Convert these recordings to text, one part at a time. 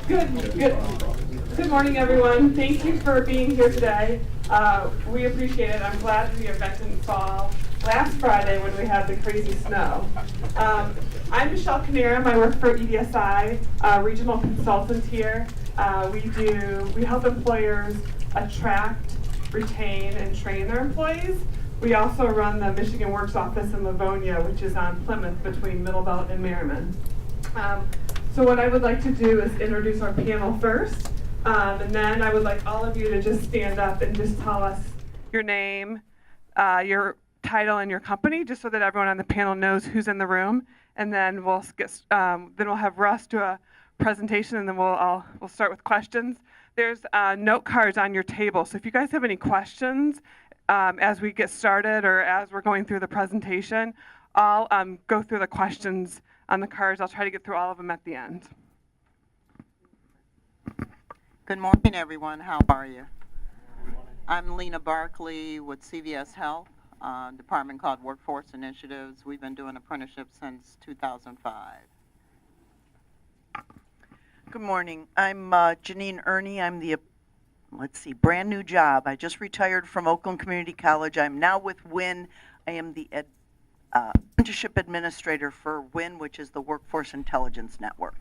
Good morning, everyone. Thank you for being here today. We appreciate it. I'm glad the event didn't fall last Friday when we had the crazy snow. I'm Michelle Canarum. I work for EDSI, regional consultant here. We help employers attract, retain, and train their employees. We also run the Michigan Works office in Livonia, which is on Plymouth between Middlebelt and Merriman. So what I would like to do is introduce our panel first, and then I would like all of you to just stand up and just tell us your name, your title, and your company, just so that everyone on the panel knows who's in the room. And then we'll have Russ do a presentation, and then we'll start with questions. There's note cards on your table, so if you guys have any questions as we get started or as we're going through the presentation, I'll go through the questions on the cards. I'll try to get through all of them at the end. Good morning, everyone. How are you? I'm Lena Barkley with CVS Health, department called Workforce Initiatives. We've been doing apprenticeships since 2005. Good morning. I'm Janine Ernie. I'm the, brand new job. I just retired from Oakland Community College. I'm now with WIN. I am the apprenticeship administrator for WIN, which is the Workforce Intelligence Network.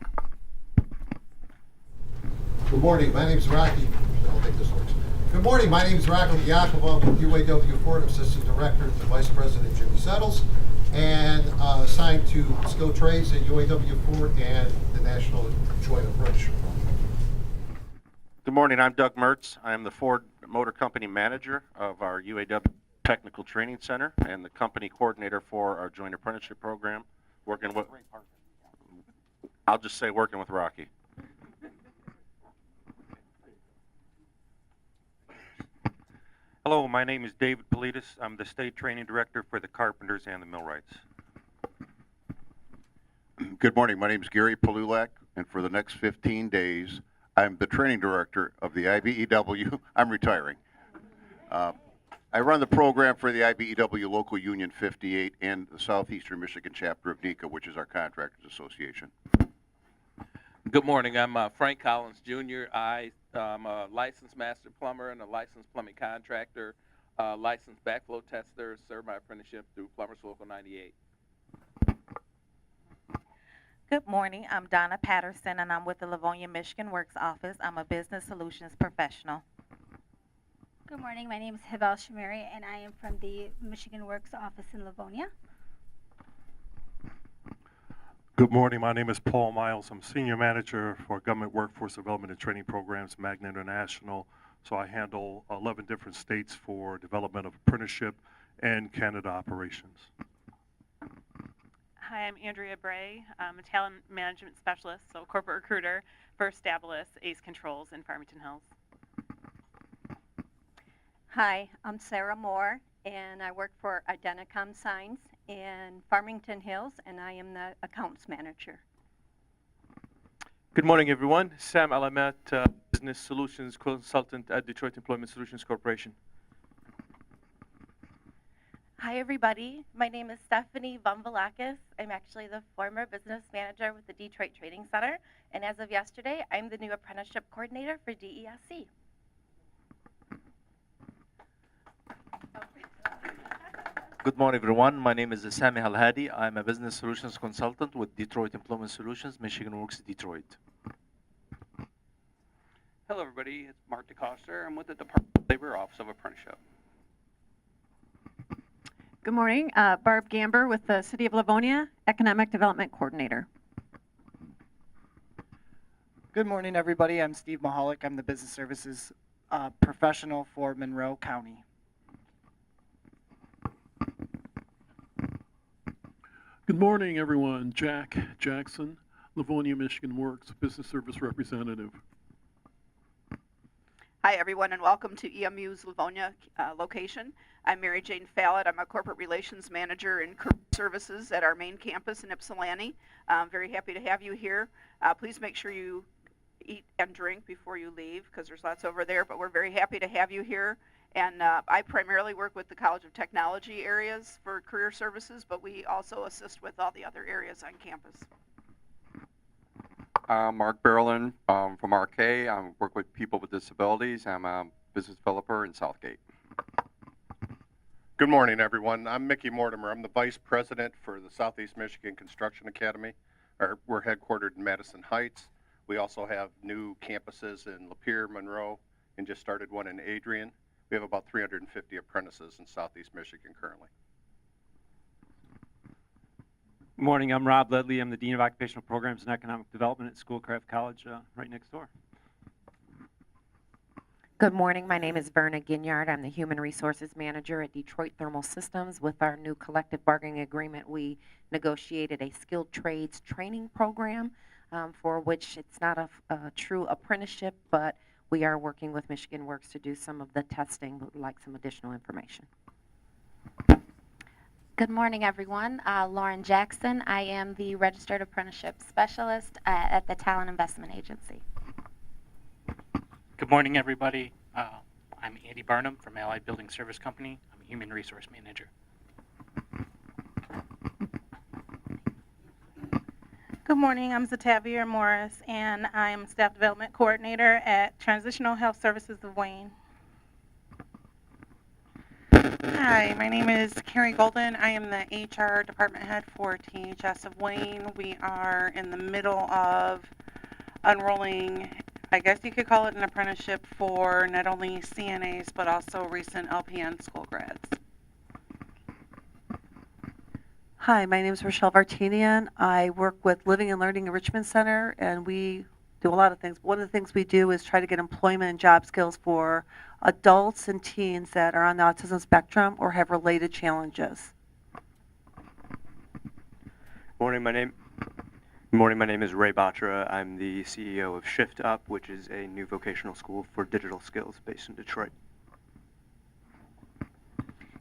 Good morning, my name is Rocky. I don't think this works. Good morning, my name is Rocky Yakova with UAW Ford, Assistant Director to Vice President Jimmy Settles, and assigned to Skill Trades at UAW Ford and the National Joint Apprenticeship Program. Good morning, I'm Doug Mertz. I am the Ford Motor Company Manager of our UAW Technical Training Center and the company coordinator for our Joint Apprenticeship Program, working with Rocky. Hello, my name is David Politis. I'm the State Training Director for the Carpenters and the Millwrights. Good morning, my name is Gary Palulak, and for the next 15 days, I'm the Training Director of the IBEW. I'm retiring. I run the program for the IBEW Local Union 58 and the Southeastern Michigan chapter of NECA, which is our Contractors Association. Good morning. I'm Frank Collins Jr. I'm a licensed master plumber and a licensed plumbing contractor, licensed backflow tester, served my apprenticeship through Plumbers Local 98. Good morning. I'm Donna Patterson, and I'm with the Livonia Michigan Works office. I'm a business solutions professional. Good morning. My name is Hival Shamiri, and I am from the Michigan Works office in Livonia. Good morning, my name is Paul Miles. I'm Senior Manager for Government Workforce Development and Training Programs, Magna International. So I handle 11 different states for development of apprenticeship and Canada operations. Hi, I'm Andrea Bray. I'm a talent management specialist, so corporate recruiter for Stabilis ACE Controls in Farmington Hills. Hi, I'm Sarah Moore, and I work for Identicom Signs in Farmington Hills, and I am the accounts manager. Good morning, everyone. Sam Alamat, Business Solutions Consultant at Detroit Employment Solutions Corporation. Hi, everybody. My name is Stephanie Vumbalakis. I'm actually the former business manager with the Detroit Trading Center, and as of yesterday, I'm the new apprenticeship coordinator for DESC. Good morning, everyone. My name is Sami Al-Hadi. I'm a business solutions consultant with Detroit Employment Solutions, Michigan Works Detroit. Hello, everybody. It's Mark DeCoster. I'm with the Department of Labor Office of Apprenticeship. Good morning. Barb Gamber with the City of Livonia, Economic Development Coordinator. Good morning, everybody. I'm Steve Mahalik. I'm the Business Services Professional for Monroe County. Good morning, everyone. Jack Jackson, Livonia Michigan Works Business Service Representative. Hi, everyone, and welcome to EMU's Livonia location. I'm Mary Jane Fallett. I'm a Corporate Relations Manager in Career Services at our main campus in Ypsilanti. I'm very happy to have you here. Please make sure you eat and drink before you leave, because there's lots over there, but we're very happy to have you here. And I primarily work with the College of Technology areas for career services, but we also assist with all the other areas on campus. I'm Mark Berlin from RK. I work with people with disabilities. I'm a business developer in Southgate. Good morning, everyone. I'm Mickey Mortimer. I'm the Vice President for the Southeast Michigan Construction Academy. We're headquartered in Madison Heights. We also have new campuses in Lapeer, Monroe, and just started one in Adrian. We have about 350 apprentices in Southeast Michigan currently. Good morning, I'm Rob Ledley. I'm the Dean of Occupational Programs and Economic Development at Schoolcraft College right next door. Good morning, my name is Verna Ginyard. I'm the Human Resources Manager at Detroit Thermal Systems. With our new collective bargaining agreement, we negotiated a skilled trades training program for which it's not a true apprenticeship, but we are working with Michigan Works to do some of the testing, but would like some additional information. Good morning, everyone. Lauren Jackson. I am the Registered Apprenticeship Specialist at the Talent Investment Agency. Good morning, everybody. I'm Andy Barnum from Allied Building Service Company. I'm a Human Resource Manager. Good morning, I'm Zatavia Morris, and I am Staff Development Coordinator at Transitional Health Services of Wayne. Hi, my name is Carrie Golden. I am the HR Department Head for THS of Wayne. We are in the middle of unrolling, I guess you could call it an apprenticeship for not only CNAs but also recent LPN school grads. Hi, my name is Rochelle Vartanian. I work with Living and Learning Enrichment Center, and we do a lot of things. One of the things we do is try to get employment and job skills for adults and teens that are on the autism spectrum or have related challenges. Morning, my name is Ray Batra. I'm the CEO of Shift Up, which is a new vocational school for digital skills based in Detroit.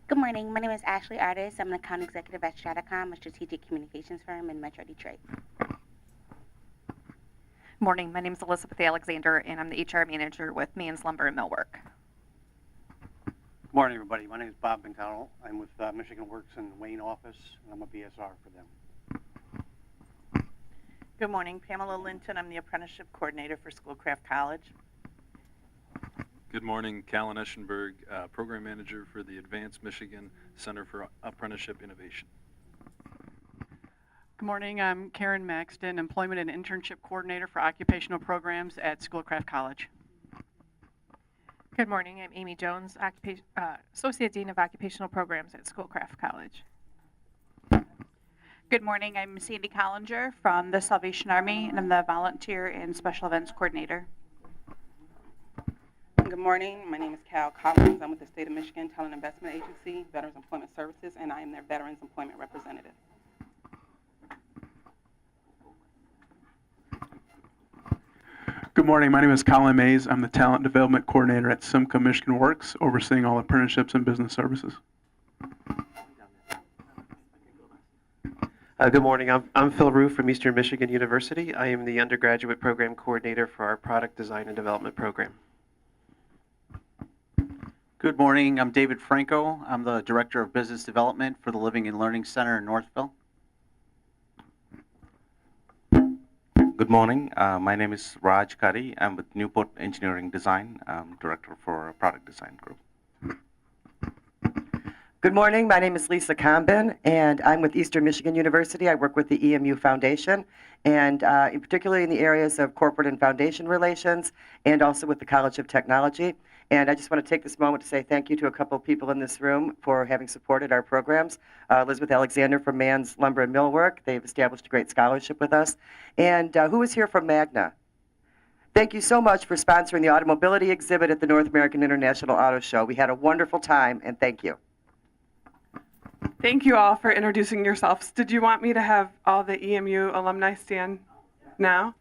Good morning. My name is Ashley Artis. I'm an account executive at Stratacom, a strategic communications firm in Metro Detroit. Morning. My name is Elizabeth Alexander, and I'm the HR manager with Means Lumber and Millwork. Good morning, everybody. My name is Bob McDonald. I'm with Michigan Works in the Wayne office, and I'm a BSR for them. Good morning, Pamela Linton. I'm the Apprenticeship Coordinator for Schoolcraft College. Good morning, Callan Eschenberg, Program Manager for the Advanced Michigan Center for Apprenticeship Innovation. Good morning, I'm Karen Maxton, Employment and Internship Coordinator for Occupational Programs at Schoolcraft College. Good morning, I'm Amy Jones, Associate Dean of Occupational Programs at Schoolcraft College. Good morning, I'm Sandy Collinger from the Salvation Army, and I'm the Volunteer and Special Events Coordinator. Good morning, my name is Cal Collins. I'm with the State of Michigan Talent Investment Agency, Veterans Employment Services, and I am their Veterans Employment Representative. Good morning, my name is Colin Mays. I'm the Talent Development Coordinator at Simca Michigan Works, overseeing all apprenticeships and business services. Good morning, I'm Phil Rue from Eastern Michigan University. I am the Undergraduate Program Coordinator for our Product Design and Development Program. Good morning, I'm David Franco. I'm the Director of Business Development for the Living and Learning Center in Northville. Good morning. My name is Raj Kari. I'm with Newport Engineering Design. I'm Director for Product Design Group. Good morning. My name is Lisa Combin, and I'm with Eastern Michigan University. I work with the EMU Foundation, and particularly in the areas of corporate and foundation relations, and also with the College of Technology. And I just want to take this moment to say thank you to a couple of people in this room for having supported our programs. Elizabeth Alexander from Mann's Lumber and Millwork. They've established a great scholarship with us. And who is here from Magna? Thank you so much for sponsoring the Automobility exhibit at the North American International Auto Show. We had a wonderful time, and thank you. Thank you all for introducing yourselves. Did you want me to have all the EMU alumni stand now?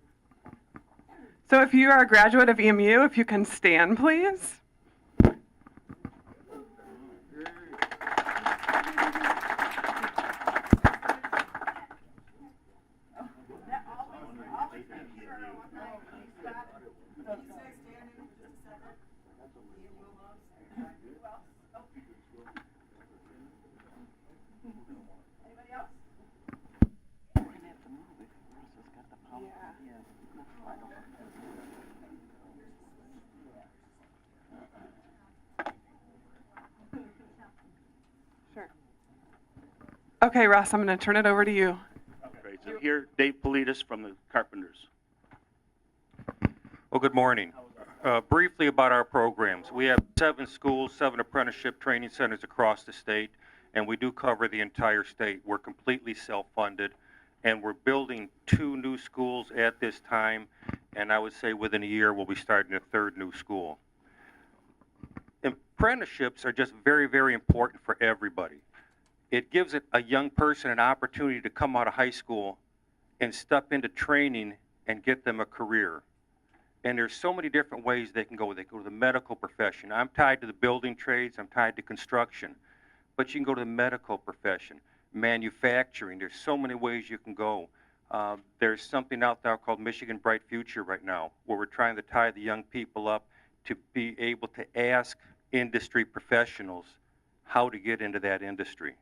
So if you are a graduate of EMU, if you can stand, please. Okay, Ross, I'm going to turn it over to you. Great. So here, Dave Politis from the Carpenters. Well, good morning. Briefly about our programs. We have 7 schools, 7 apprenticeship training centers across the state, and we do cover the entire state. We're completely self-funded, and we're building 2 new schools at this time, and I would say within a year we'll be starting a 3rd new school. Apprenticeships are just very, very important for everybody. It gives a young person an opportunity to come out of high school and step into training and get them a career. And there's so many different ways they can go. They go to the medical profession. I'm tied to the building trades. I'm tied to construction. But you can go to the medical profession, manufacturing. There's so many ways you can go. There's something out there called Michigan Bright Future right now, where we're trying to tie the young people up to be able to ask industry professionals how to get into that industry.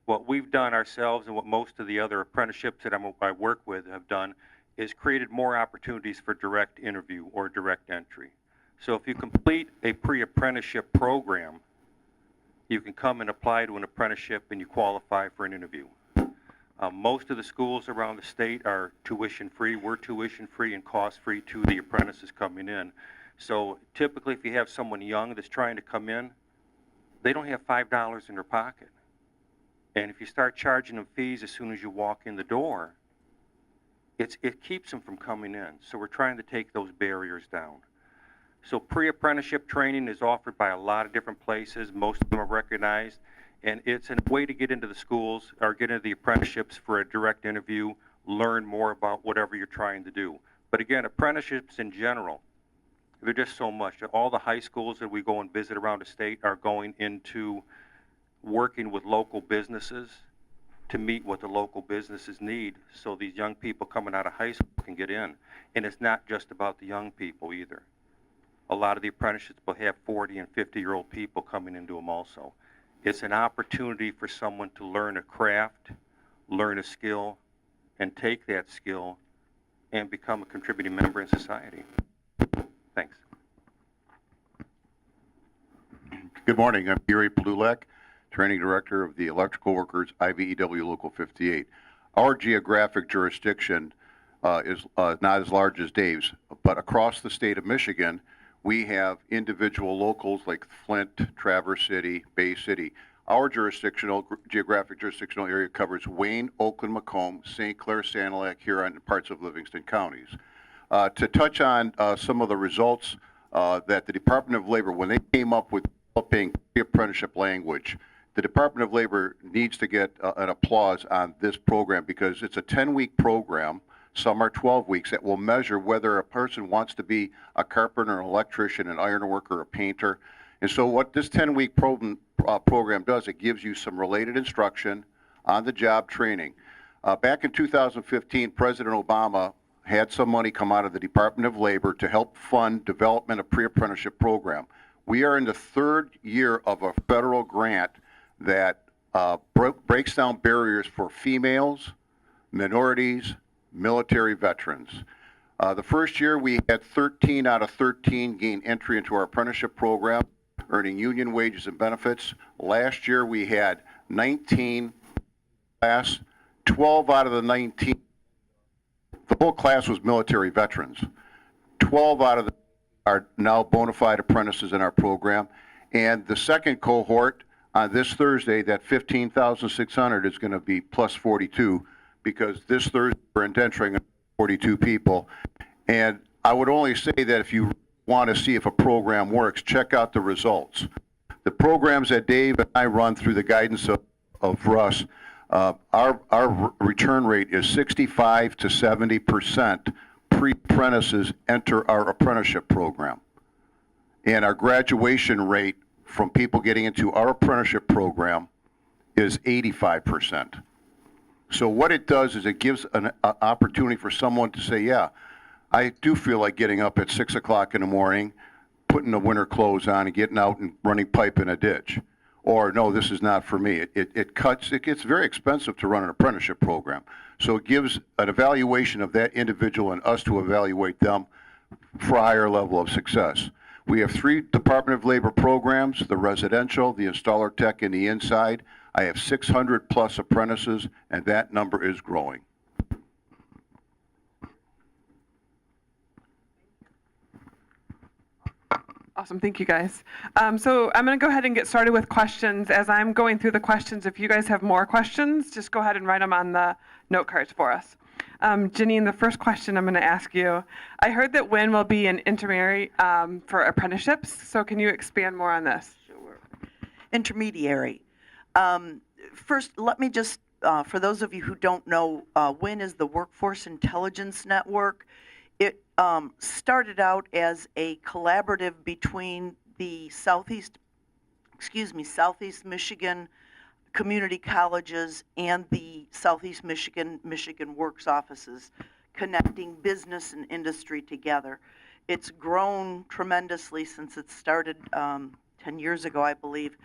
What we've done ourselves and what most of the other apprenticeships that I work with have done is created more opportunities for direct interview or direct entry. So if you complete a pre-apprenticeship program, you can come and apply to an apprenticeship and you qualify for an interview. Most of the schools around the state are tuition free. We're tuition free and cost free to the apprentices coming in. So typically if you have someone young that's trying to come in, they don't have $5 in their pocket. And if you start charging them fees as soon as you walk in the door, it keeps them from coming in. So we're trying to take those barriers down. So pre-apprenticeship training is offered by a lot of different places. Most of them are recognized. And it's a way to get into the schools or get into the apprenticeships for a direct interview, learn more about whatever you're trying to do. But again, apprenticeships in general, they're just so much. All the high schools that we go and visit around the state are going into working with local businesses to meet what the local businesses need so these young people coming out of high school can get in. And it's not just about the young people either. A lot of the apprenticeships will have 40 and 50-year-old people coming into them also. It's an opportunity for someone to learn a craft, learn a skill, and take that skill and become a contributing member in society. Thanks. Good morning. I'm Gary Plulek, Training Director of the Electrical Workers IVEW Local 58. Our geographic jurisdiction is not as large as Dave's, but across the state of Michigan, we have individual locals like Flint, Traverse City, Bay City. Our geographic jurisdictional area covers Wayne, Oakland, Macomb, St. Clair, Sanilac, Huron, and parts of Livingston counties. To touch on some of the results that the Department of Labor, when they came up with developing pre-apprenticeship language, the Department of Labor needs to get an applause on this program because it's a 10-week program. Some are 12 weeks that will measure whether a person wants to be a carpenter, an electrician, an ironworker, a painter. And so what this 10-week program does, it gives you some related instruction on the job training. Back in 2015, President Obama had some money come out of the Department of Labor to help fund development of pre-apprenticeship program. We are in the 3rd year of a federal grant that breaks down barriers for females, minorities, military veterans. The first year we had 13 out of 13 gain entry into our apprenticeship program, earning union wages and benefits. Last year we had 19 class, 12 out of the 19, the whole class was military veterans. 12 out of them are now bona fide apprentices in our program. And the second cohort on this Thursday, that 15,600 is going to be plus 42 because this Thursday we're indenturing 42 people. And I would only say that if you want to see if a program works, check out the results. The programs that Dave and I run through the guidance of Russ, our return rate is 65 to 70% pre-apprentices enter our apprenticeship program. And our graduation rate from people getting into our apprenticeship program is 85%. So what it does is it gives an opportunity for someone to say, yeah, I do feel like getting up at 6 o'clock in the morning, putting the winter clothes on and getting out and running pipe in a ditch. Or no, this is not for me. It gets very expensive to run an apprenticeship program. So it gives an evaluation of that individual and us to evaluate them for a higher level of success. We have 3 Department of Labor programs, the residential, the installer tech, and the inside. I have 600 plus apprentices, and that number is growing. Awesome, thank you guys. So I'm going to go ahead and get started with questions. As I'm going through the questions, if you guys have more questions, just go ahead and write them on the note cards for us. Janine, the first question I'm going to ask you, I heard that WIN will be an intermediary for apprenticeships, so can you expand more on this? Intermediary. First, let me just, for those of you who don't know, WIN is the Workforce Intelligence Network. It started out as a collaborative between the Southeast Michigan community colleges and the Southeast Michigan Works offices, connecting business and industry together. It's grown tremendously since it started 10 years ago, I believe.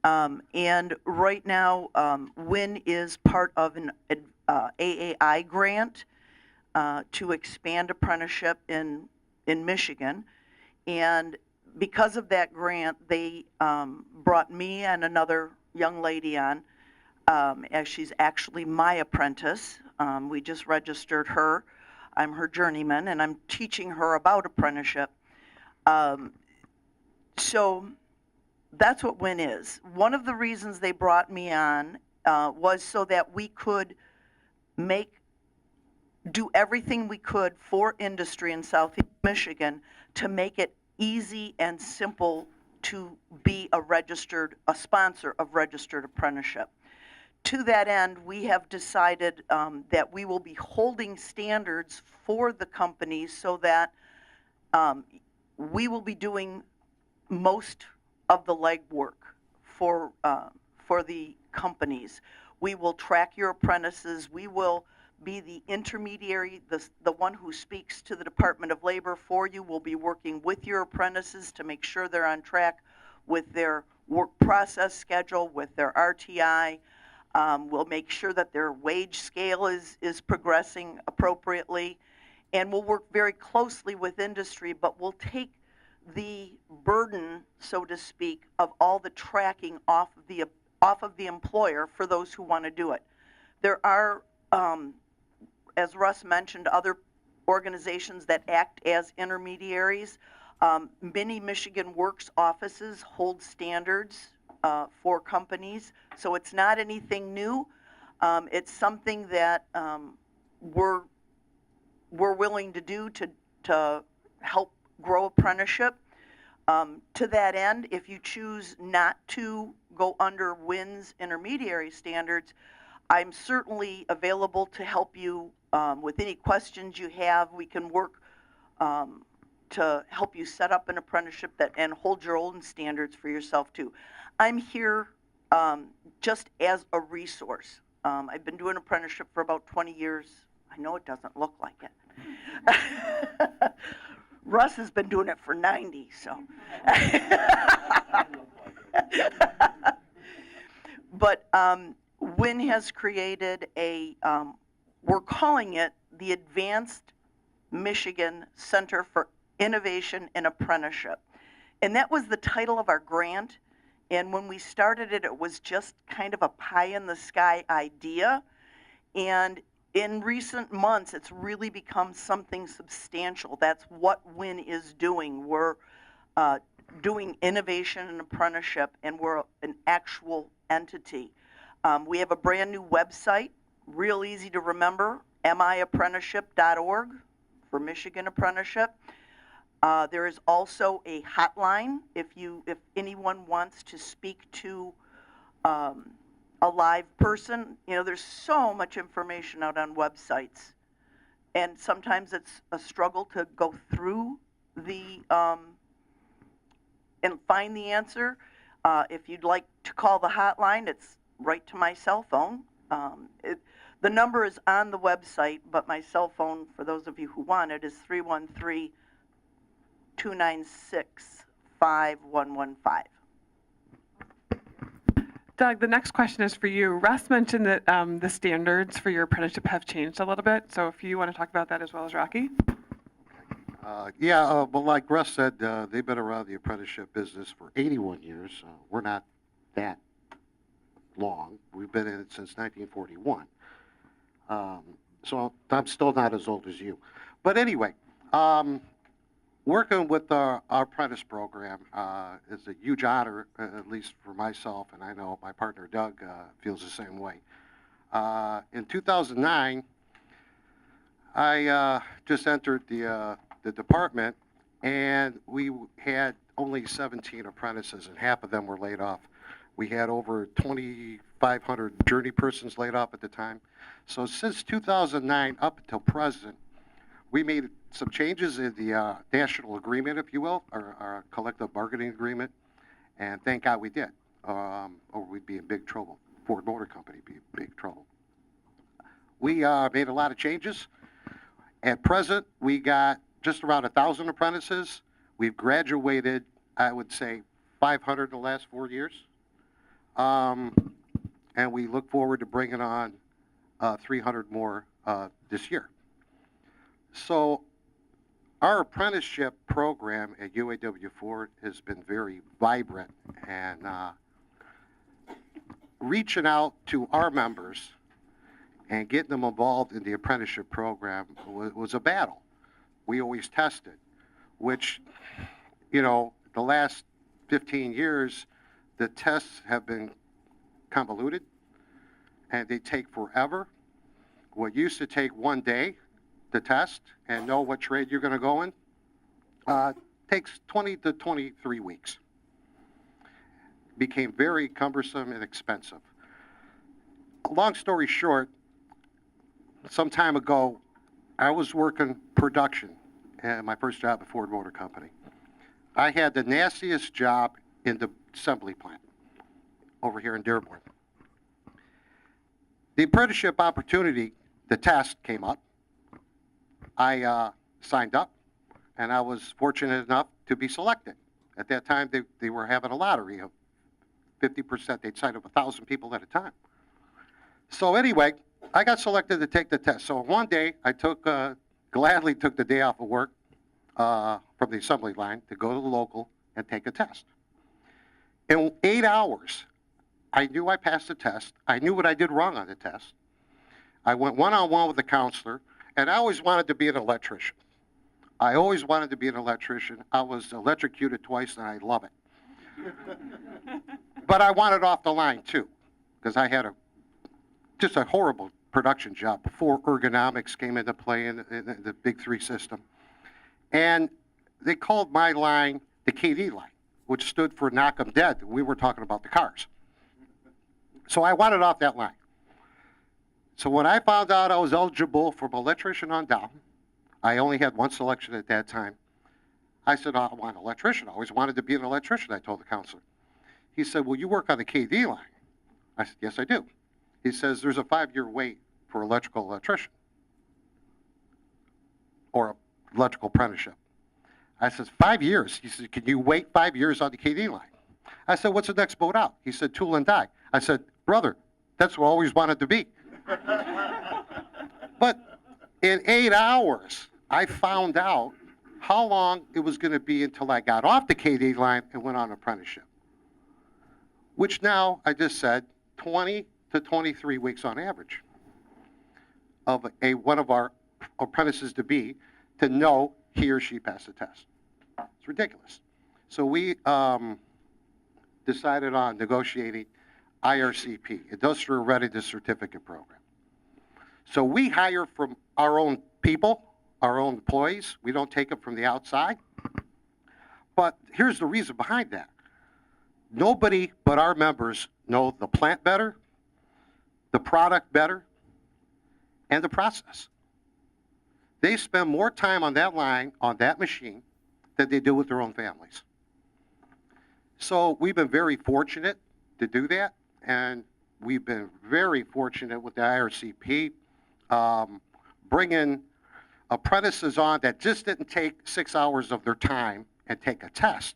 And right now, WIN is part of an AAI grant to expand apprenticeship in Michigan. And because of that grant, they brought me and another young lady on, as she's actually my apprentice. We just registered her. I'm her journeyman, and I'm teaching her about apprenticeship. So that's what WIN is. One of the reasons they brought me on was so that we could do everything we could for industry in Southeast Michigan to make it easy and simple to be a sponsor of registered apprenticeship. To that end, we have decided that we will be holding standards for the companies so that we will be doing most of the legwork for the companies. We will track your apprentices. We will be the intermediary, the one who speaks to the Department of Labor for you. We'll be working with your apprentices to make sure they're on track with their work process schedule, with their RTI. We'll make sure that their wage scale is progressing appropriately. And we'll work very closely with industry, but we'll take the burden, so to speak, of all the tracking off of the employer for those who want to do it. There are, as Russ mentioned, other organizations that act as intermediaries. Many Michigan Works offices hold standards for companies, so it's not anything new. It's something that we're willing to do to help grow apprenticeship. To that end, if you choose not to go under WIN's intermediary standards, I'm certainly available to help you with any questions you have. We can work to help you set up an apprenticeship and hold your own standards for yourself too. I'm here just as a resource. I've been doing apprenticeship for about 20 years. I know it doesn't look like it. Russ has been doing it for 90, so. But WIN has created we're calling it the Advanced Michigan Center for Innovation in Apprenticeship. And that was the title of our grant. And when we started it, it was just kind of a pie-in-the-sky idea. And in recent months, it's really become something substantial. That's what WIN is doing. We're doing innovation and apprenticeship, and we're an actual entity. We have a brand new website, real easy to remember, miapprenticeship.org for Michigan apprenticeship. There is also a hotline if anyone wants to speak to a live person. You know, there's so much information out on websites, and sometimes it's a struggle to go through and find the answer. If you'd like to call the hotline, it's right to my cell phone. The number is on the website, but my cell phone, for those of you who want it, is 313-296-5115. Doug, the next question is for you. Russ mentioned that the standards for your apprenticeship have changed a little bit, so if you want to talk about that as well as Rocky. Well, like Russ said, they've been around the apprenticeship business for 81 years. We're not that long. We've been in it since 1941. So I'm still not as old as you. But anyway, working with our apprentice program is a huge honor, at least for myself, and I know my partner Doug feels the same way. In 2009, I just entered the department, and we had only 17 apprentices, and half of them were laid off. We had over 2,500 journey persons laid off at the time. So since 2009 up until present, we made some changes in the national agreement, if you will, our collective bargaining agreement, and thank God we did, or we'd be in big trouble. Ford Motor Company would be in big trouble. We made a lot of changes. At present, we got just around 1,000 apprentices. We've graduated, I would say, 500 in the last 4 years. And we look forward to bringing on 300 more this year. So our apprenticeship program at UAW Ford has been very vibrant, and reaching out to our members and getting them involved in the apprenticeship program was a battle. We always tested, which, you know, the last 15 years, the tests have been convoluted, and they take forever. What used to take 1 day to test and know what trade you're going to go in takes 20 to 23 weeks. Became very cumbersome and expensive. Long story short, some time ago, I was working production at my first job at Ford Motor Company. I had the nastiest job in the assembly plant over here in Dearborn. The apprenticeship opportunity, the test came up. I signed up, and I was fortunate enough to be selected. At that time, they were having a lottery of 50%. They'd sign up 1,000 people at a time. So anyway, I got selected to take the test. So one day, I gladly took the day off of work from the assembly line to go to the local and take a test. In 8 hours, I knew I passed the test. I knew what I did wrong on the test. I went one-on-one with the counselor, and I always wanted to be an electrician. I always wanted to be an electrician. I was electrocuted twice, and I love it. But I wanted off the line, too, because I had just a horrible production job before ergonomics came into play in the Big Three system. And they called my line the KD line, which stood for knock 'em dead. We were talking about the cars. So I wanted off that line. So when I found out I was eligible from electrician on down, I only had one selection at that time. I said, oh, I want an electrician. I always wanted to be an electrician, I told the counselor. He said, well, you work on the KD line. I said, yes, I do. He says, there's a 5-year wait for electrical electrician or electrical apprenticeship. I said, 5 years? He said, can you wait 5 years on the KD line? I said, what's the next boat out? He said, tool and die. I said, brother, that's what I always wanted to be. But in 8 hours, I found out how long it was going to be until I got off the KD line and went on apprenticeship, which now, I just said, 20 to 23 weeks on average of one of our apprentices to know he or she passed the test. It's ridiculous. So we decided on negotiating IRCP, Industrial Readiness Certificate Program. So we hire from our own people, our own employees. We don't take them from the outside. But here's the reason behind that. Nobody but our members know the plant better, the product better, and the process. They spend more time on that line, on that machine, than they do with their own families. So we've been very fortunate to do that, and we've been very fortunate with the IRCP bringing apprentices on that just didn't take 6 hours of their time and take a test,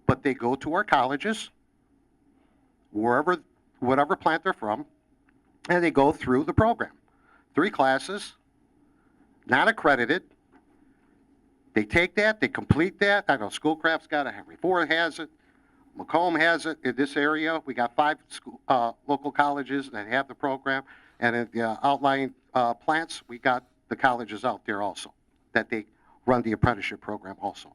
but they go to our colleges, whatever plant they're from, and they go through the program. 3 classes, not accredited. They take that, they complete that. I know Schoolcraft's got it, Henry Ford has it. Macomb has it in this area. We got 5 local colleges that have the program, and in the outlying plants, we got the colleges out there also that they run the apprenticeship program also.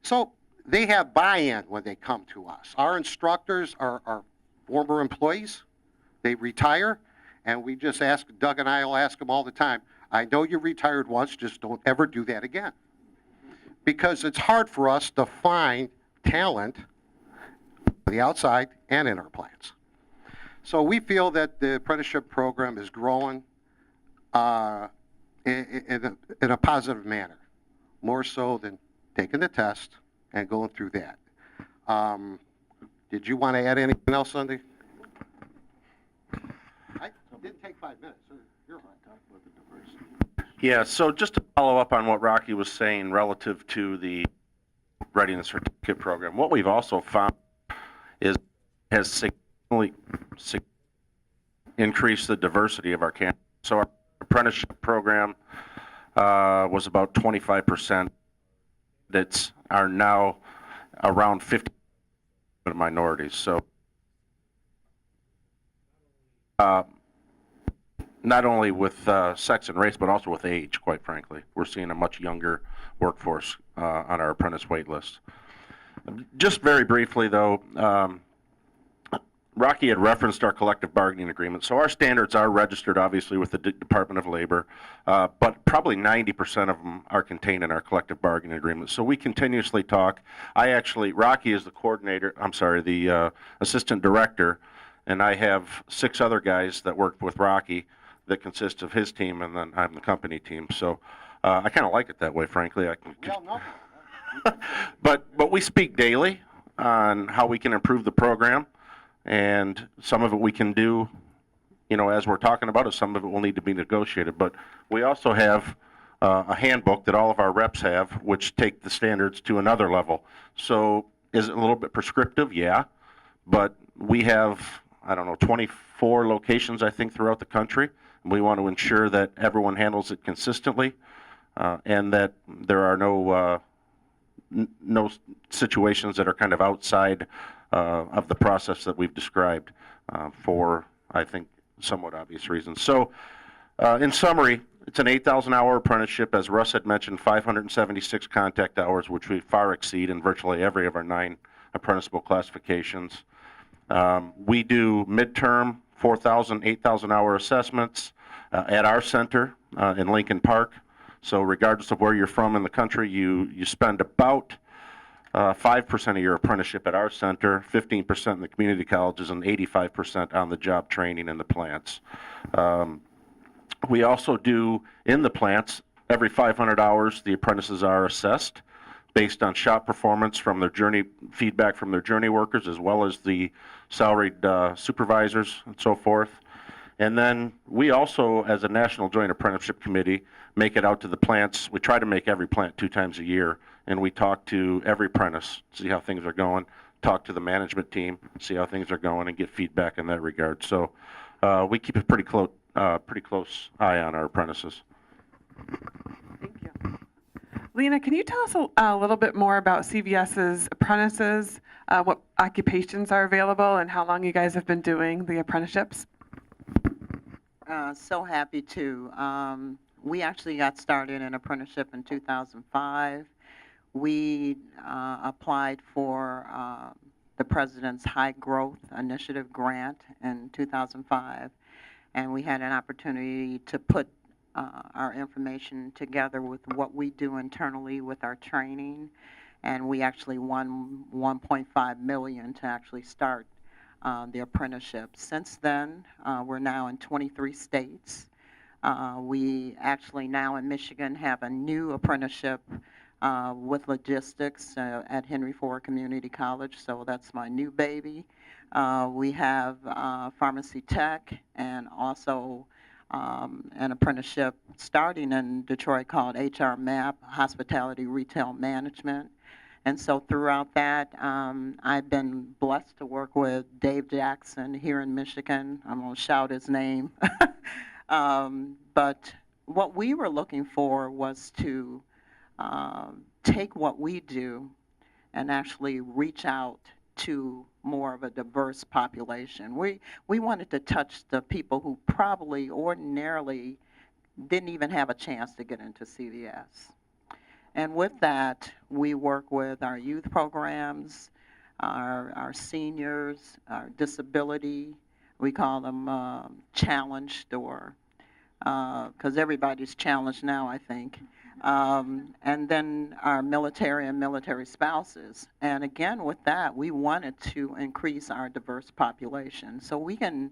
So they have buy-in when they come to us. Our instructors are former employees. They retire, and we just ask, Doug and I will ask them all the time, I know you retired once, just don't ever do that again. Because it's hard for us to find talent on the outside and in our plants. So we feel that the apprenticeship program is growing in a positive manner, more so than taking the test and going through that. Did you want to add anything else, Sunday? I didn't take 5 minutes. So you're right. Talk about the diversity. Yeah, so just to follow up on what Rocky was saying relative to the readiness certificate program, what we've also found is has significantly increased the diversity of our candidates. So our apprenticeship program was about 25%. That are now around 50% minorities. So not only with sex and race, but also with age, quite frankly. We're seeing a much younger workforce on our apprentice wait list. Just very briefly, though, Rocky had referenced our collective bargaining agreement. So our standards are registered, obviously, with the Department of Labor, but probably 90% of them are contained in our collective bargaining agreement. So we continuously talk. Rocky is the coordinator, the assistant director, and I have 6 other guys that work with Rocky that consist of his team, and then I'm the company team. So I kind of like it that way, frankly. But we speak daily on how we can improve the program. And some of it we can do, as we're talking about it, some of it will need to be negotiated. But we also have a handbook that all of our reps have, which take the standards to another level. So is it a little bit prescriptive? Yeah. But we have, 24 locations, I think, throughout the country. We want to ensure that everyone handles it consistently and that there are no situations that are kind of outside of the process that we've described for, I think, somewhat obvious reasons. So, in summary, it's an 8,000-hour apprenticeship. As Russ had mentioned, 576 contact hours, which we far exceed in virtually every of our 9 apprenticeable classifications. We do midterm 4,000, 8,000-hour assessments at our center in Lincoln Park. So regardless of where you're from in the country, you spend about 5% of your apprenticeship at our center, 15% in the community colleges, and 85% on the job training in the plants. We also do, in the plants, every 500 hours, the apprentices are assessed based on shop performance from their journey, feedback from their journey workers, as well as the salaried supervisors and so forth. And then we also, as a National Joint Apprenticeship Committee, make it out to the plants. We try to make every plant 2 times a year, and we talk to every apprentice, see how things are going, talk to the management team, see how things are going, and get feedback in that regard. So we keep a pretty close eye on our apprentices. Lena, can you tell us a little bit more about CVS's apprentices, what occupations are available, and how long you guys have been doing the apprenticeships? So happy to. We actually got started in apprenticeship in 2005. We applied for the President's High Growth Initiative grant in 2005, and we had an opportunity to put our information together with what we do internally with our training, and we actually won $1.5 million to actually start the apprenticeship. Since then, we're now in 23 states. We actually now in Michigan have a new apprenticeship with logistics at Henry Ford Community College, so that's my new baby. We have pharmacy tech and also an apprenticeship starting in Detroit called HR MAP, Hospitality Retail Management. And so throughout that, I've been blessed to work with Dave Jackson here in Michigan. I'm going to shout his name. But what we were looking for was to take what we do and actually reach out to more of a diverse population. We wanted to touch the people who probably ordinarily didn't even have a chance to get into CVS. And with that, we work with our youth programs, our seniors, our disability, we call them challenged, or because everybody's challenged now, I think. And then our military and military spouses. And again, with that, we wanted to increase our diverse population. So we can,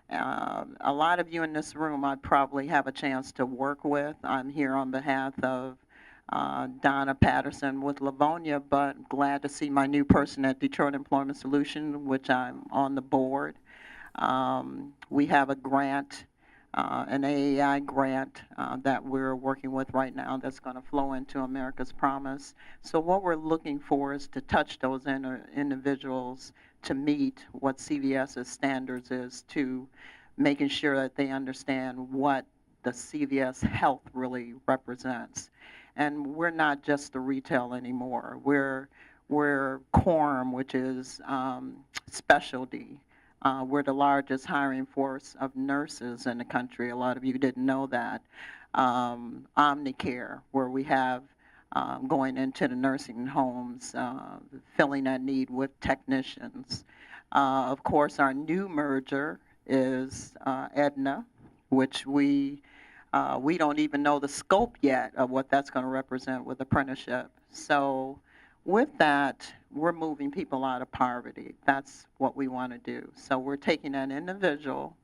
a lot of you in this room, I probably have a chance to work with. I'm here on behalf of Donna Patterson with Livonia, but glad to see my new person at Detroit Employment Solutions, which I'm on the board. We have a grant, an AAI grant that we're working with right now that's going to flow into America's Promise. So what we're looking for is to touch those individuals to meet what CVS's standards is, to making sure that they understand what the CVS health really represents. And we're not just the retail anymore. We're quorum, which is specialty. We're the largest hiring force of nurses in the country. A lot of you didn't know that. Omnicare, where we have going into the nursing homes, filling that need with technicians. Of course, our new merger is Aetna, which we don't even know the scope yet of what that's going to represent with apprenticeship. So with that, we're moving people out of poverty. That's what we want to do. So we're taking an individual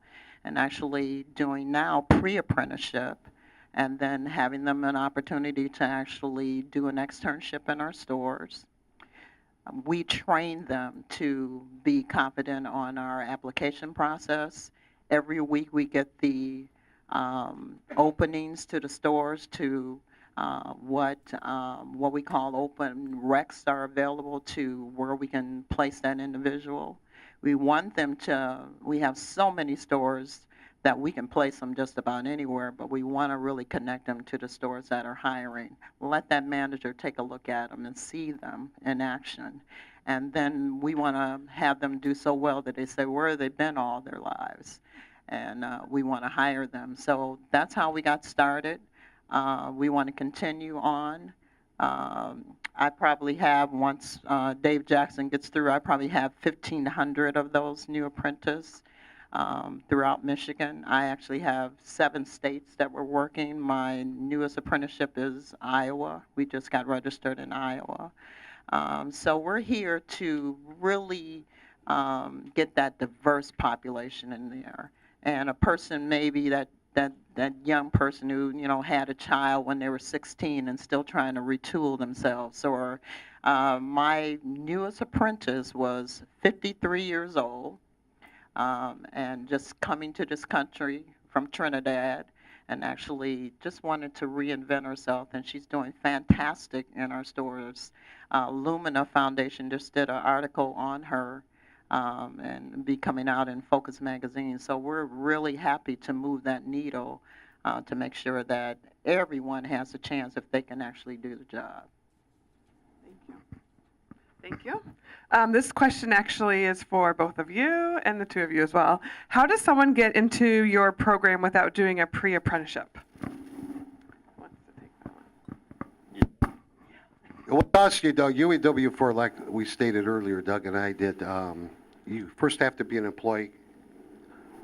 and actually doing now pre-apprenticeship and then having them an opportunity to actually do an externship in our stores. We train them to be confident on our application process. Every week we get the openings to the stores to what we call open recs are available to where we can place that individual. We want them to, we have so many stores that we can place them just about anywhere, but we want to really connect them to the stores that are hiring. Let that manager take a look at them and see them in action. And then we want to have them do so well that they say, where have they been all their lives? And we want to hire them. So that's how we got started. We want to continue on. I probably have, once Dave Jackson gets through, I probably have 1,500 of those new apprentices throughout Michigan. I actually have 7 states that we're working. My newest apprenticeship is Iowa. We just got registered in Iowa. So we're here to really get that diverse population in there. And a person maybe that young person who, you know, had a child when they were 16 and still trying to retool themselves. Or my newest apprentice was 53 years old and just coming to this country from Trinidad and actually just wanted to reinvent herself, and she's doing fantastic in our stores. Lumina Foundation just did an article on her and be coming out in Focus magazine. So we're really happy to move that needle to make sure that everyone has a chance if they can actually do the job. Thank you. This question actually is for both of you and the two of you as well. How does someone get into your program without doing a pre-apprenticeship? With us, you know, UEW4, like we stated earlier, Doug and I did, you first have to be an employee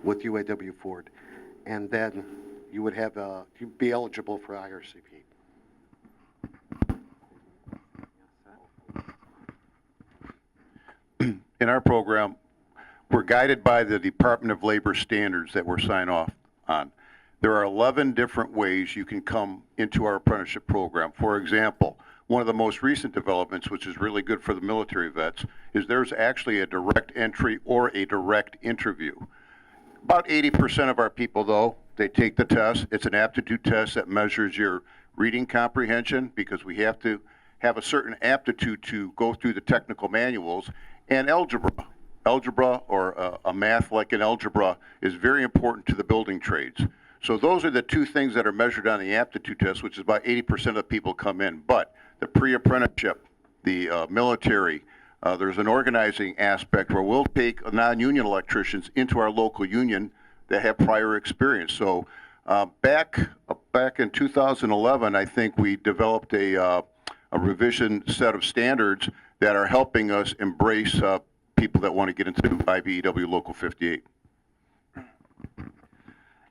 with UAW Ford, and then you would have you'd be eligible for IRCP. In our program, we're guided by the Department of Labor standards that we're signed off on. There are 11 different ways you can come into our apprenticeship program. For example, one of the most recent developments, which is really good for the military vets, is there's actually a direct entry or a direct interview. About 80% of our people, though, they take the test. It's an aptitude test that measures your reading comprehension, because we have to have a certain aptitude to go through the technical manuals. And algebra or a math like an algebra is very important to the building trades. So those are the two things that are measured on the aptitude test, which is about 80% of the people come in. But the pre-apprenticeship, the military, there's an organizing aspect where we'll take non-union electricians into our local union that have prior experience. So back in 2011, I think we developed a revision set of standards that are helping us embrace people that want to get into IBEW Local 58.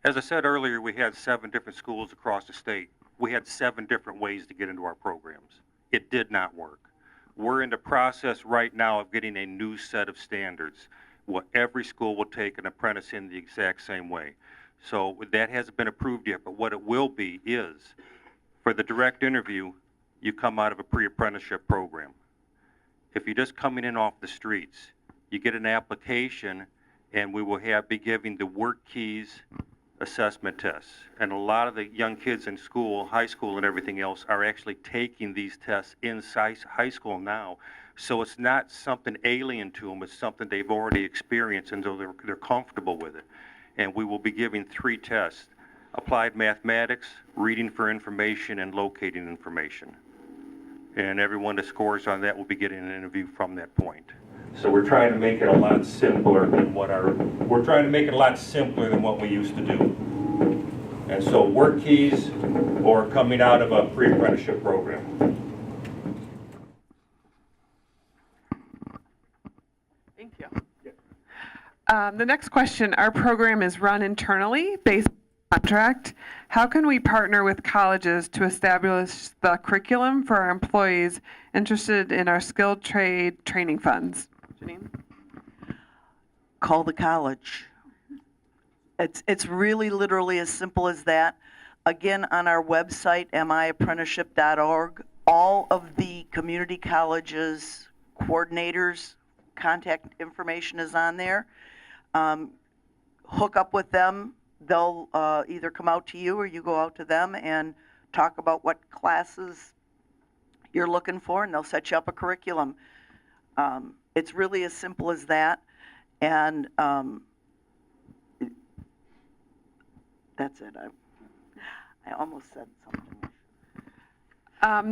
As I said earlier, we had 7 different schools across the state. We had 7 different ways to get into our programs. It did not work. We're in the process right now of getting a new set of standards. Every school will take an apprentice in the exact same way. So that hasn't been approved yet, but what it will be is, for the direct interview, you come out of a pre-apprenticeship program. If you're just coming in off the streets, you get an application, and we will be giving the work keys assessment tests. And a lot of the young kids in school, high school and everything else, are actually taking these tests inside high school now. So it's not something alien to them, it's something they've already experienced, and so they're comfortable with it. And we will be giving 3 tests: applied mathematics, reading for information, and locating information. And everyone that scores on that will be getting an interview from that point. So we're trying to make it a lot simpler than what we used to do. And so work keys or coming out of a pre-apprenticeship program. Thank you. The next question, our program is run internally based on contract. How can we partner with colleges to establish the curriculum for our employees interested in our skilled trade training funds? Janine? Call the college. It's really literally as simple as that. Again, on our website, miapprenticeship.org, all of the community colleges, coordinators, contact information is on there. Hook up with them. They'll either come out to you or you go out to them and talk about what classes you're looking for, and they'll set you up a curriculum. It's really as simple as that. And that's it. I almost said something.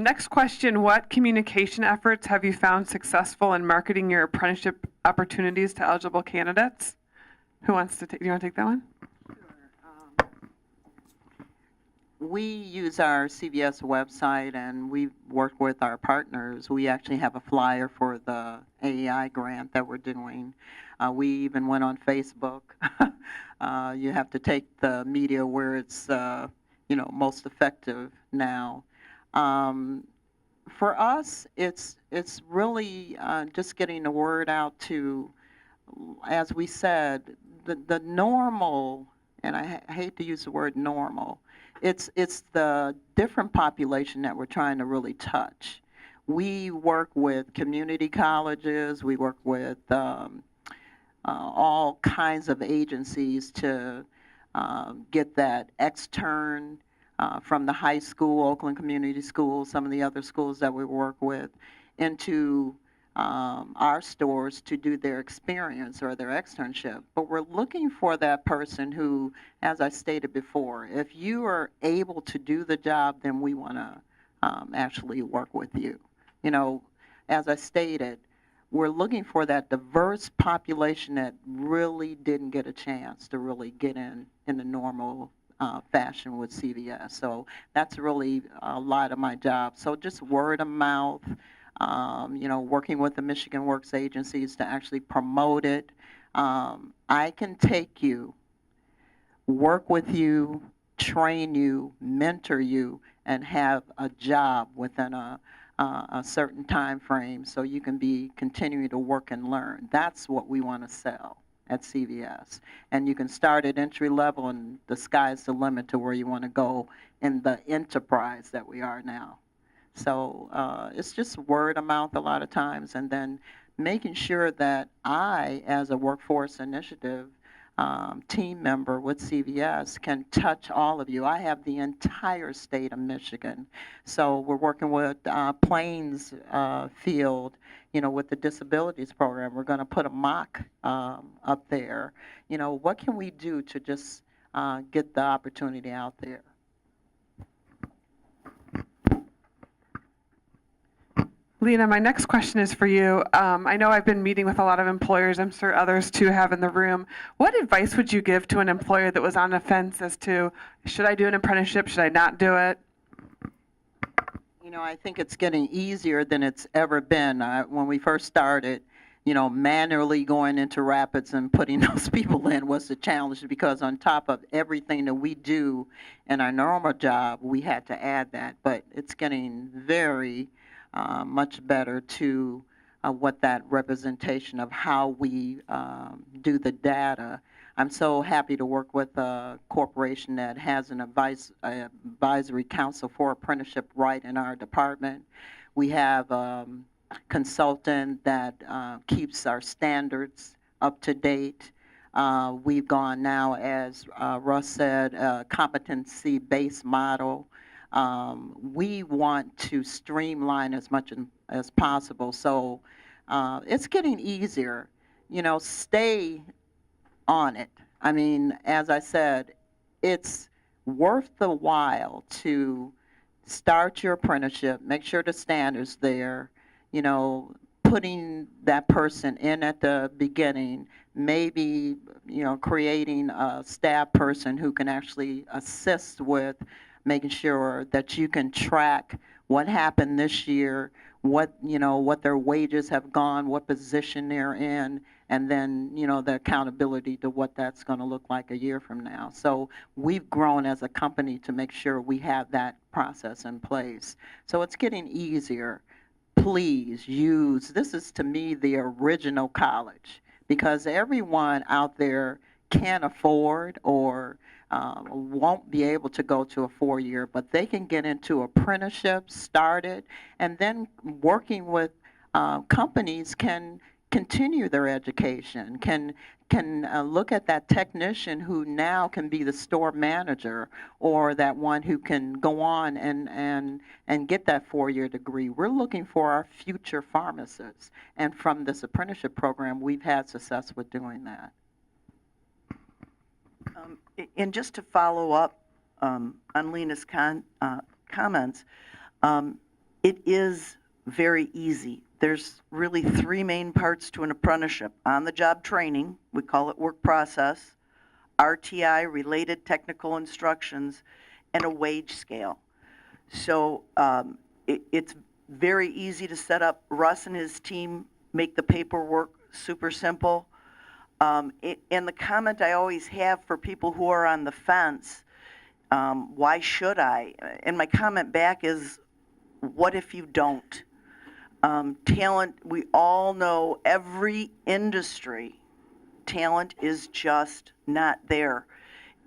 Next question, what communication efforts have you found successful in marketing your apprenticeship opportunities to eligible candidates? Who wants to take, do you want to take that one? We use our CVS website, and we work with our partners. We actually have a flyer for the AEI grant that we're doing. We even went on Facebook. You have to take the media where it's most effective now. For us, it's really just getting the word out to, as we said, the normal, and I hate to use the word normal, it's the different population that we're trying to really touch. We work with community colleges, we work with all kinds of agencies to get that extern from the high school, Oakland Community Schools, some of the other schools that we work with, into our stores to do their experience or their externship. But we're looking for that person who, as I stated before, if you are able to do the job, then we want to actually work with you. As I stated, we're looking for that diverse population that really didn't get a chance to really get in the normal fashion with CVS. So that's really a lot of my job. So just word of mouth, working with the Michigan Works agencies to actually promote it. I can take you, work with you, train you, mentor you, and have a job within a certain time frame so you can be continuing to work and learn. That's what we want to sell at CVS. And you can start at entry level, and the sky's the limit to where you want to go in the enterprise that we are now. So it's just word of mouth a lot of times, and then making sure that I, as a workforce initiative team member with CVS, can touch all of you. I have the entire state of Michigan. So we're working with Plains Field, with the disabilities program. We're going to put a mock up there. What can we do to just get the opportunity out there? Lena, my next question is for you. I know I've been meeting with a lot of employers. I'm sure others too have in the room. What advice would you give to an employer that was on the fence as to, should I do an apprenticeship? Should I not do it? You know, I think it's getting easier than it's ever been. When we first started, you know, manually going into Rapids and putting those people in was the challenge, because on top of everything that we do in our normal job, we had to add that. But it's getting very much better to what that representation of how we do the data. I'm so happy to work with a corporation that has an advisory council for apprenticeship right in our department. We have consultant that keeps our standards up to date. We've gone now, as Russ said, a competency-based model. We want to streamline as much as possible, so it's getting easier. You know, stay on it. I mean, as I said, it's worth the while to start your apprenticeship, make sure the standard's there, you know, putting that person in at the beginning, maybe, you know, creating a staff person who can actually assist with making sure that you can track what happened this year, what, you know, what their wages have gone, what position they're in, and then, you know, the accountability to what that's going to look like a year from now. So we've grown as a company to make sure we have that process in place. So it's getting easier. Please use, this is to me the original college, because everyone out there can't afford or won't be able to go to a 4-year, but they can get into apprenticeship, started, and then working with companies can continue their education, can look at that technician who now can be the store manager, or that one who can go on and get that 4-year degree. We're looking for our future pharmacists, and from this apprenticeship program, we've had success with doing that. And just to follow up on Lena's comments, it is very easy. There's really 3 main parts to an apprenticeship: on-the-job training, we call it work process, RTI, related technical instructions, and a wage scale. So it's very easy to set up. Russ and his team make the paperwork super simple. And the comment I always have for people who are on the fence, why should I? And my comment back is, what if you don't? Talent, we all know, every industry, talent is just not there.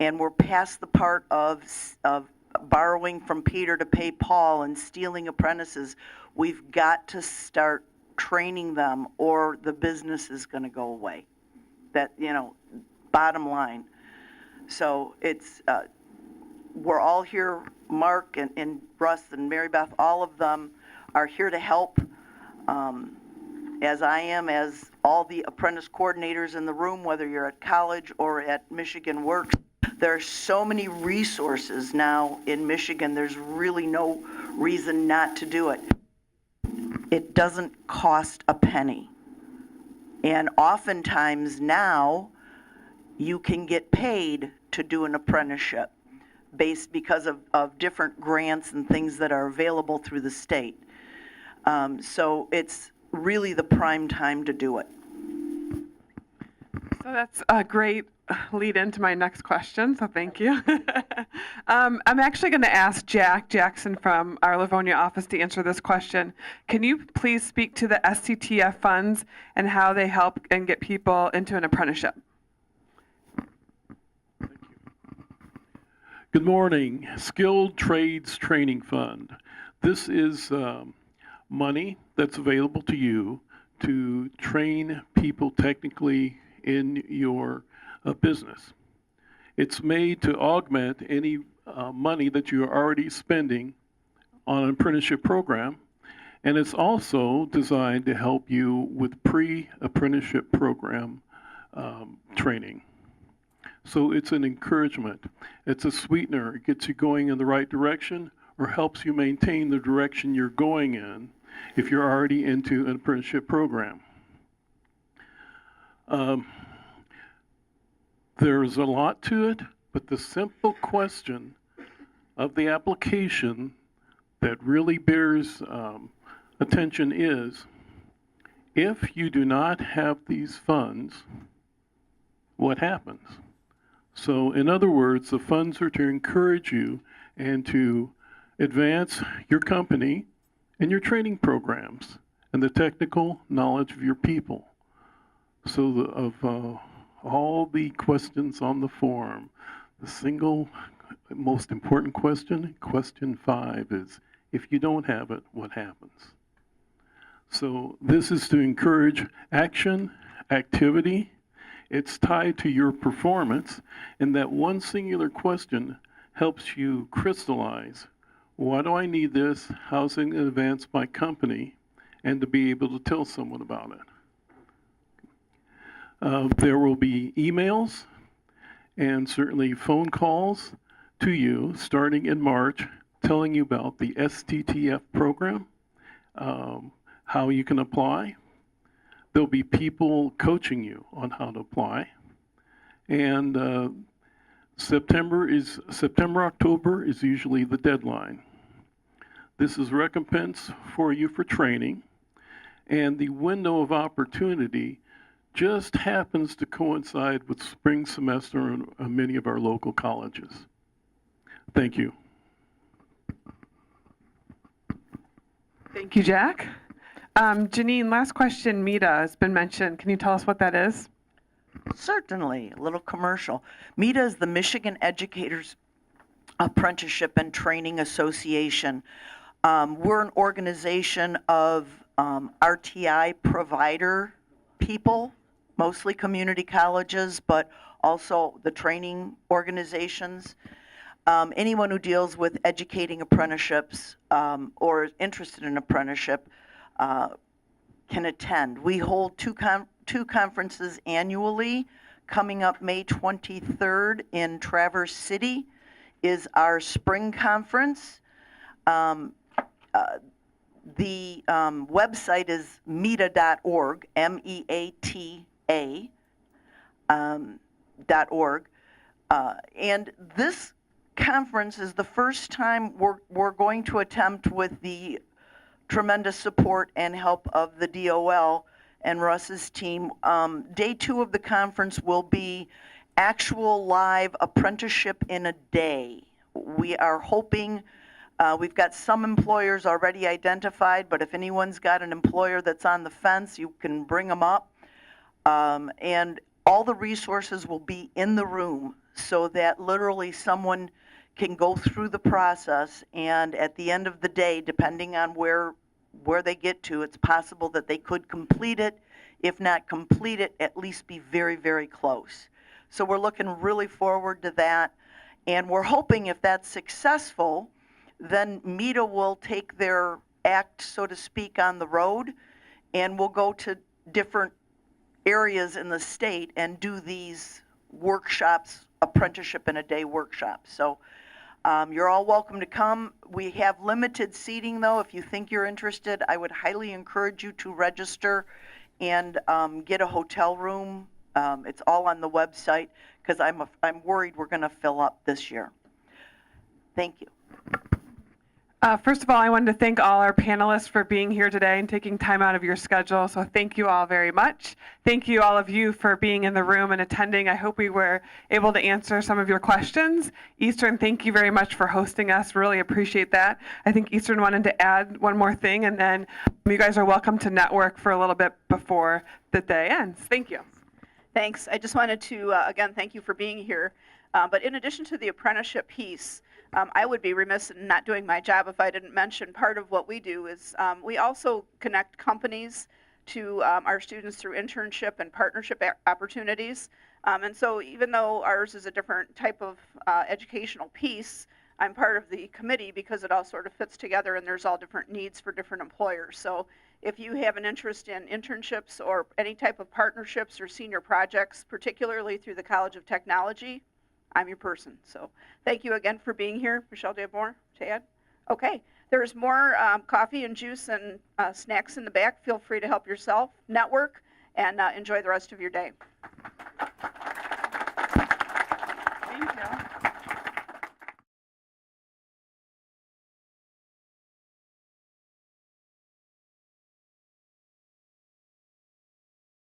And we're past the part of borrowing from Peter to pay Paul and stealing apprentices. We've got to start training them, or the business is going to go away. That, you know, bottom line. So it's, we're all here, Mark and Russ and Mary Beth, all of them are here to help, as I am, as all the apprentice coordinators in the room, whether you're at college or at Michigan Works. There are so many resources now in Michigan, there's really no reason not to do it. It doesn't cost a penny. And oftentimes now, you can get paid to do an apprenticeship because of different grants and things that are available through the state. So it's really the prime time to do it. So that's a great lead into my next question, so thank you. I'm actually going to ask Jack Jackson from our Livonia office to answer this question. Can you please speak to the SCTF funds and how they help and get people into an apprenticeship? Thank you. Good morning. Skilled Trades Training Fund. This is money that's available to you to train people technically in your business. It's made to augment any money that you're already spending on an apprenticeship program, and it's also designed to help you with pre-apprenticeship program training. So it's an encouragement. It's a sweetener. It gets you going in the right direction or helps you maintain the direction you're going in. if you're already into an apprenticeship program. There's a lot to it, but the simple question of the application that really bears attention is, if you do not have these funds, what happens? So in other words, the funds are to encourage you and to advance your company and your training programs and the technical knowledge of your people. So all the questions on the form, the single most important question, question 5, is if you don't have it, what happens? So this is to encourage action, activity. It's tied to your performance, and that one singular question helps you crystallize, why do I need this, how's it going to advance my company, and to be able to tell someone about it. There will be emails and certainly phone calls to you starting in March telling you about the STTF program, how you can apply. There'll be people coaching you on how to apply. And September, October is usually the deadline. This is recompense for you for training, and the window of opportunity just happens to coincide with spring semester in many of our local colleges. Thank you. Thank you, Jack. Janine, last question, META has been mentioned. Can you tell us what that is? Certainly, a little commercial. META is the Michigan Educators Apprenticeship and Training Association. We're an organization of RTI provider people, mostly community colleges, but also the training organizations. Anyone who deals with educating apprenticeships or is interested in apprenticeship can attend. We hold two conferences annually. Coming up May 23rd in Traverse City is our spring conference. The website is META.org, MEATA, .org. And this conference is the first time we're going to attempt, with the tremendous support and help of the DOL and Russ's team. Day 2 of the conference will be actual live apprenticeship in a day. We are hoping, we've got some employers already identified, but if anyone's got an employer that's on the fence, you can bring them up. And all the resources will be in the room so that literally someone can go through the process, and at the end of the day, depending on where they get to, it's possible that they could complete it. If not complete it, at least be very, very close. So we're looking really forward to that, and we're hoping if that's successful, then META will take their act, so to speak, on the road, and we'll go to different areas in the state and do these workshops, apprenticeship in a day workshops. So you're all welcome to come. We have limited seating, though. If you think you're interested, I would highly encourage you to register and get a hotel room. It's all on the website, because I'm worried we're going to fill up this year. Thank you. First of all, I wanted to thank all our panelists for being here today and taking time out of your schedule. So thank you all very much. Thank you, all of you, for being in the room and attending. I hope we were able to answer some of your questions. Eastern, thank you very much for hosting us. Really appreciate that. I think Eastern wanted to add one more thing, and then you guys are welcome to network for a little bit before the day ends. Thank you. Thanks. I just wanted to, again, thank you for being here. But in addition to the apprenticeship piece, I would be remiss in not doing my job if I didn't mention part of what we do is we also connect companies to our students through internship and partnership opportunities. And so even though ours is a different type of educational piece, I'm part of the committee because it all sort of fits together and there's all different needs for different employers. So if you have an interest in internships or any type of partnerships or senior projects, particularly through the College of Technology, I'm your person. So thank you again for being here. Michelle, do you have more to add? Okay. There's more coffee and juice and snacks in the back. Feel free to help yourself, network, and enjoy the rest of your day.